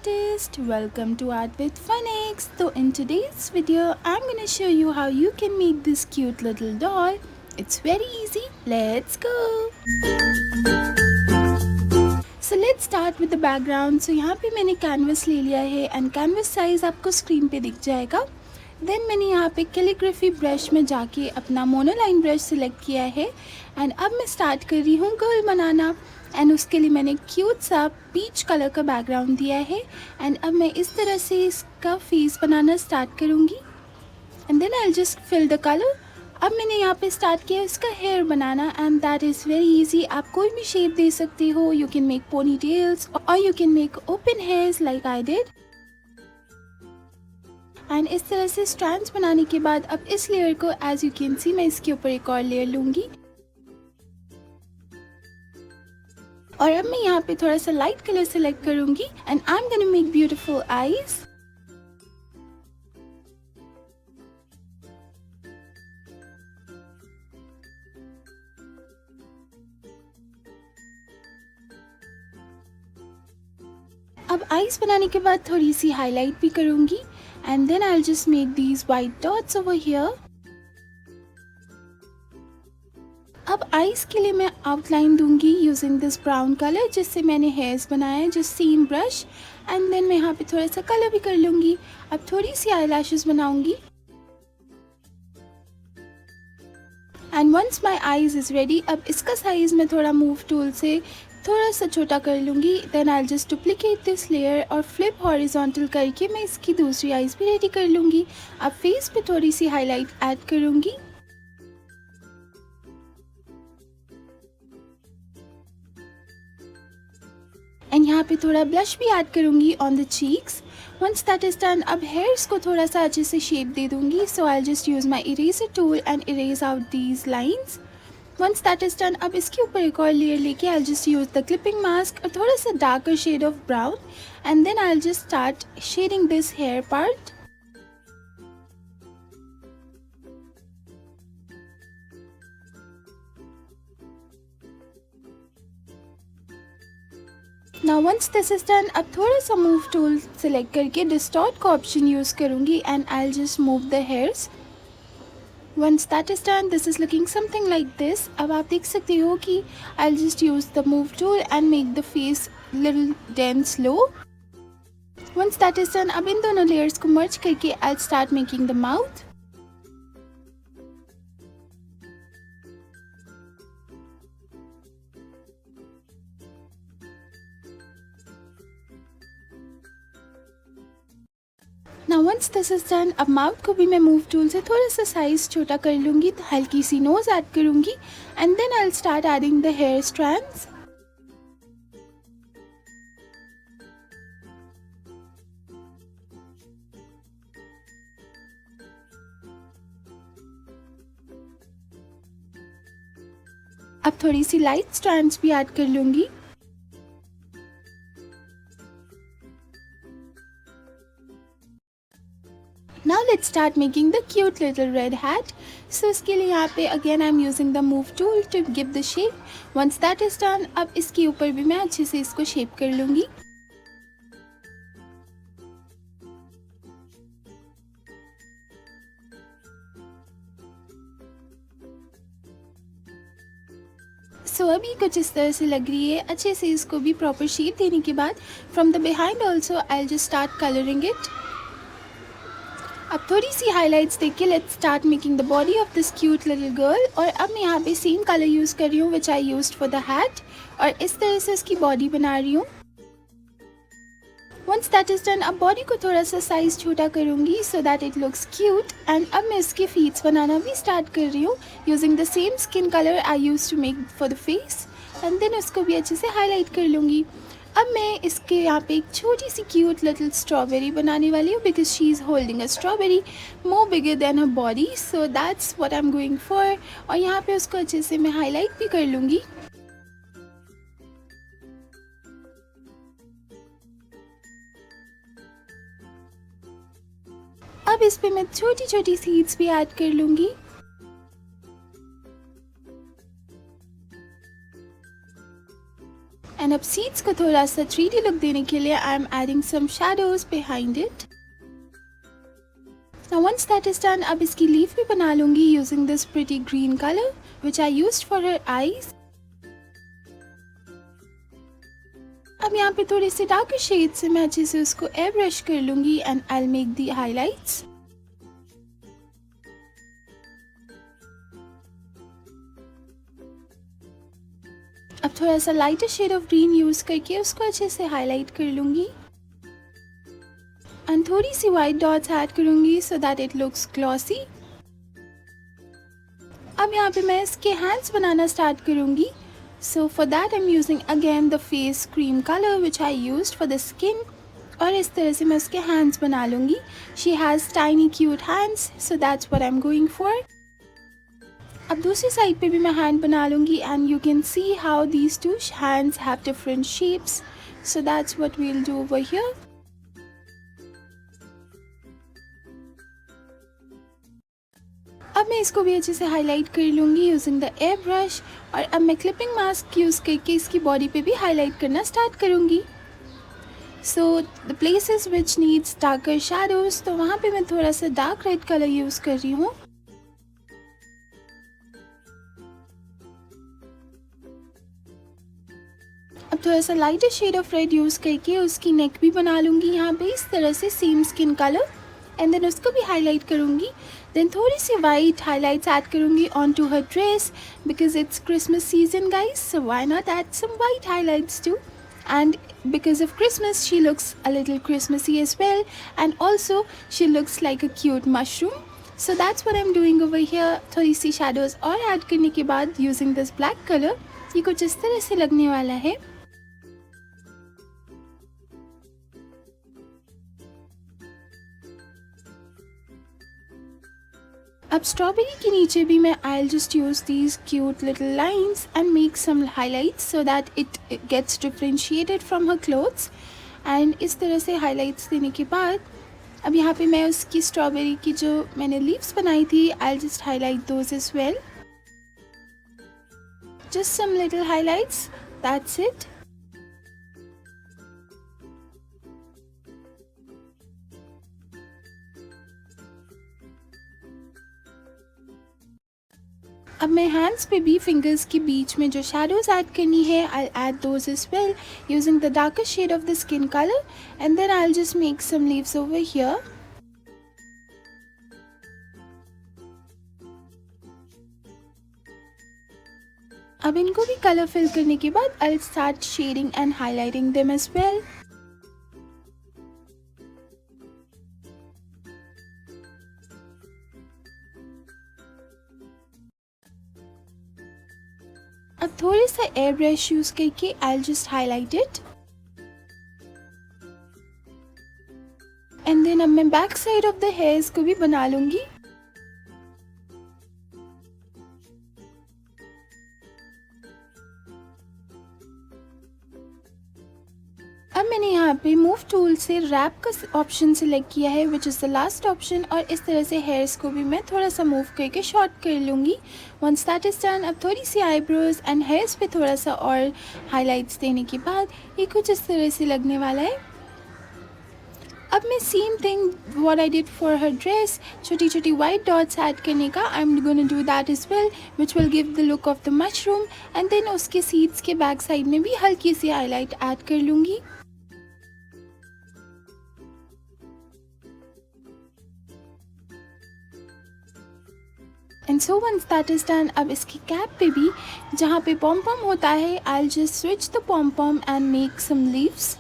artist. Welcome to Art with Phonics. So in today's video I'm gonna show you how you can make this cute little doll. It's very easy. Let's go. So let's start with the background. So यहाँ पे मैंने canvas ले लिया है and canvas size आपको screen पे दिख जाएगा. Then मैंने यहाँ पे कैलीग्राफी ब्रश में जाके अपना मोनोलाइन ब्रश सिलेक्ट किया है एंड अब मैं स्टार्ट कर रही हूँ गर्ल बनाना एंड उसके लिए मैंने क्यूट सा पीच कलर का बैकग्राउंड दिया है एंड अब मैं इस तरह से इसका फेस बनाना स्टार्ट करूँगी and then I just fill the colour. अब मैंने यहाँ पे स्टार्ट किया इसका हेयर बनाना and that is very easy. आप कोई भी शेप दे सकते हो. You can make pony tails और you can make open hairs like I did. And इस तरह से स्ट्रैंड्स बनाने के बाद अब इस लेयर को एज यू कैन सी मैं इसके ऊपर एक और लेयर लूँगी और अब मैं यहाँ पे थोड़ा सा लाइट कलर सेलेक्ट करूँगी and I am gonna make beautiful eyes. अब आईज बनाने के बाद थोड़ी सी हाईलाइट भी करूँगी and then I'll just make these white dots over here. अब आईज के लिए मैं आउटलाइन दूंगी यूजिंग दिस ब्राउन कलर जिससे मैंने हेयर्स बनाया है just same brush and then मैं यहाँ पे थोड़ा सा कलर भी कर लूँगी. अब थोड़ी सी आई लैशेस बनाऊँगी and once my eyes is ready अब इसका साइज़ मैं थोड़ा मूव टूल से थोड़ा सा छोटा कर लूँगी. Then I just duplicate this layer और फ्लिप हॉरिजॉन्टल करके मैं इसकी दूसरी आईज भी रेडी कर लूँगी. अब फेस पे थोड़ी सी हाईलाइट ऐड करूँगी एंड यहाँ पे थोड़ा ब्लश भी ऐड करूँगी on the cheeks. Once that is done अब हेयर्स को थोड़ा सा अच्छे से शेप दे दूँगी. So I just use my eraser tool and erase out these lines. Once that is done अब इसके ऊपर एक और लेयर लेके I just use the clipping mask और थोड़ा सा darker shade of brown and then I just start shading this hair part. Now once this is done अब थोड़ा सा मूव टूल सेलेक्ट करके डिस्टॉर्ट का ऑप्शन यूज़ करूँगी and I just move the hairs. Once that is done, this is looking something like this. अब आप देख सकते हो कि I'll just use the move tool and make the face little dense low. Once that is done, अब इन दोनों layers को merge करके I'll start making the mouth. Now once this is done, अब माउथ को भी मैं मूव टूल से थोड़ा सा साइज छोटा कर लूँगी. तो हल्की सी नोज ऐड करूँगी and then I will start adding the hair strands. अब थोड़ी सी लाइट स्ट्रैंड्स भी ऐड कर लूँगी. Now let's start making the cute little red hat. So इसके लिए यहाँ पे again I'm using the move tool to give the shape. Once that is done, अब इसके ऊपर भी मैं अच्छे से इसको शेप कर लूँगी. So अभी कुछ इस तरह से लग रही है. अच्छे से इसको भी प्रॉपर शेप देने के बाद from the behind also I'll just start coloring it. अब थोड़ी सी हाइलाइट्स देख के let's start making the body of this cute little girl. और अब मैं यहाँ पे सेम कलर यूज़ कर रही हूँ which I used for the hat और इस तरह से इसकी बॉडी बना रही हूँ. वंस दैट इज़ डन अब बॉडी को थोड़ा सा साइज़ छोटा करूँगी so that it looks cute and अब मैं इसके फीट्स बनाना भी स्टार्ट कर रही हूँ using the same skin colour I use to make for the face and then उसको भी अच्छे से हाईलाइट कर लूँगी. अब मैं इसके यहाँ पे एक छोटी सी क्यूट लिटिल स्ट्रॉबेरी बनाने वाली हूँ because she is holding a strawberry more bigger than her body. So that's what I am going for. और यहाँ पे उसको अच्छे से मैं हाईलाइट भी कर लूँगी. अब इस पे मैं छोटी छोटी सीड्स भी ऐड कर लूँगी. एंड अब सीड्स को थोड़ा सा 3D लुक देने के लिए I am adding some shadows behind it. Now once that is done, अब इसकी लीफ भी बना लूँगी using this pretty green color which I used for her eyes। अब यहाँ पे थोड़ी सी डार्कर शेड से मैं अच्छे से उसको एयर ब्रश कर लूँगी and I'll make the highlights। अब थोड़ा सा lighter shade of green use करके उसको अच्छे से हाईलाइट कर लूँगी एंड थोड़ी सी वाइट डॉट्स ऐड करूँगी so that it looks glossy. अब यहाँ पे मैं इसके हैंड्स बनाना स्टार्ट करूँगी। So for that I am using again the face cream colour which I used for the skin, और इस तरह से मैं उसके हैंड्स बना लूँगी। She has tiny cute hands, so that's what I am going for. अब दूसरी साइड पे भी मैं हैंड बना लूँगी and you can see how these two hands have different shapes, so that's what we will do over here. अब मैं इसको भी अच्छे से हाईलाइट कर लूँगी यूजिंग द एयर ब्रश, और अब मैं क्लिपिंग मास्क यूज़ करके इसकी बॉडी पे भी हाईलाइट करना स्टार्ट करूँगी। So the places which needs darker shadows, तो वहाँ पे मैं थोड़ा सा डार्क रेड कलर यूज़ कर रही हूँ। अब थोड़ा सा lighter shade of red use करके उसकी नेक भी बना लूँगी यहाँ पे इस तरह से same skin colour, and then उसको भी हाईलाइट करूँगी। देन थोड़ी सी वाइट हाईलाइट्स ऐड करूँगी on to her dress because it's Christmas season guys, so why not add some white highlights too, and because of Christmas she looks a little Christmassy as well, and also she looks like a cute mushroom, so that's what I'm doing over here। थोड़ी सी shadows और add करने के बाद using this black color ये कुछ इस तरह से लगने वाला है। अब स्ट्रॉबेरी के नीचे भी मैं I'll just use these cute little lines and make some highlights so that it gets differentiated from her clothes, and इस तरह से highlights देने के बाद अब यहाँ पे मैं उसकी स्ट्रॉबेरी की जो मैंने लीव्स बनाई थी I'll just highlight those as well, just some little highlights, that's it। अब मैं हैंड्स पे भी फिंगर्स के बीच में जो शैडोज ऐड करनी है I'll add those as well using the darker shade of the skin color, and then I'll just make some leaves over here। अब इनको भी कलर फिल करने के बाद I'll start shading and highlighting them as well। अब थोड़ी सा air brush use करके I'll just highlight it, and then अब मैं back side of the hairs को भी बना लूँगी। अब मैंने यहाँ पे मूव टूल से रैप का ऑप्शन सिलेक्ट किया है which is the last option, और इस तरह से हेयर्स को भी मैं थोड़ा सा मूव करके शॉर्ट कर लूँगी। वंस दैट इज़ डन अब थोड़ी सी आईब्रोज एंड हेयर्स पे थोड़ा सा और हाइलाइट्स देने के बाद ये कुछ इस तरह से लगने वाला है। अब मैं same thing what I did for her dress, छोटी छोटी वाइट डॉट्स ऐड करने का I am gonna do that as well which will give the look of the mushroom, and then उसके सीड्स के बैक साइड में भी हल्की सी हाईलाइट ऐड कर लूँगी। And so once that is done अब इसकी कैप पे भी जहाँ पे पॉम पॉम होता है I'll just switch the pom pom and make some leaves।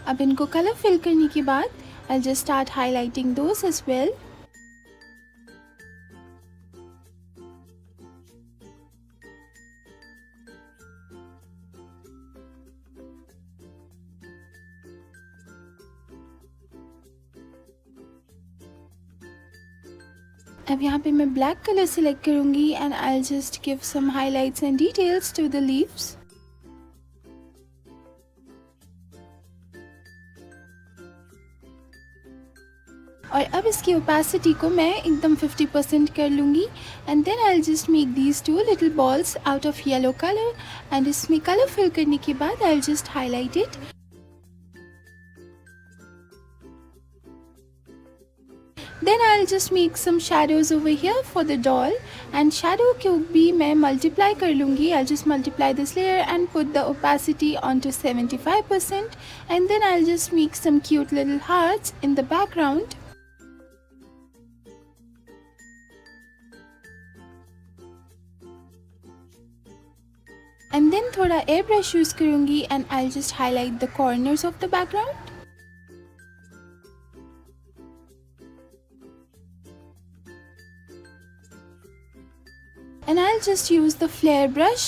अब इनको कलर फिल करने के बाद I'll just start highlighting those as well। अब यहाँ पे मैं ब्लैक कलर सिलेक्ट करूँगी and I'll just give some highlights and details to the leaves। और अब इसकी ओपेसिटी को मैं एकदम 50% कर लूँगी and then I will just make these 2 little balls out of yellow colour and इसमें कलर फिल करने के बाद I will just highlight it. Then I'll just make some shadows over here for the doll and shadow को भी मैं multiply कर लूँगी। I'll just multiply this layer and put the opacity onto 75% and then I'll just make some cute little hearts in the background. And then थोड़ा airbrush use करूँगी and I'll just highlight the corners of the background. And I'll just use the flare brush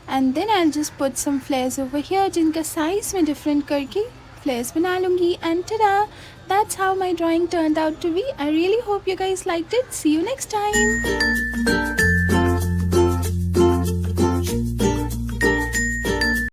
and then I'll just put some flares over here जिनका size में different करके flares बना लूँगी and tada! That's how my drawing turned out to be. I really hope you guys liked it. See you next time.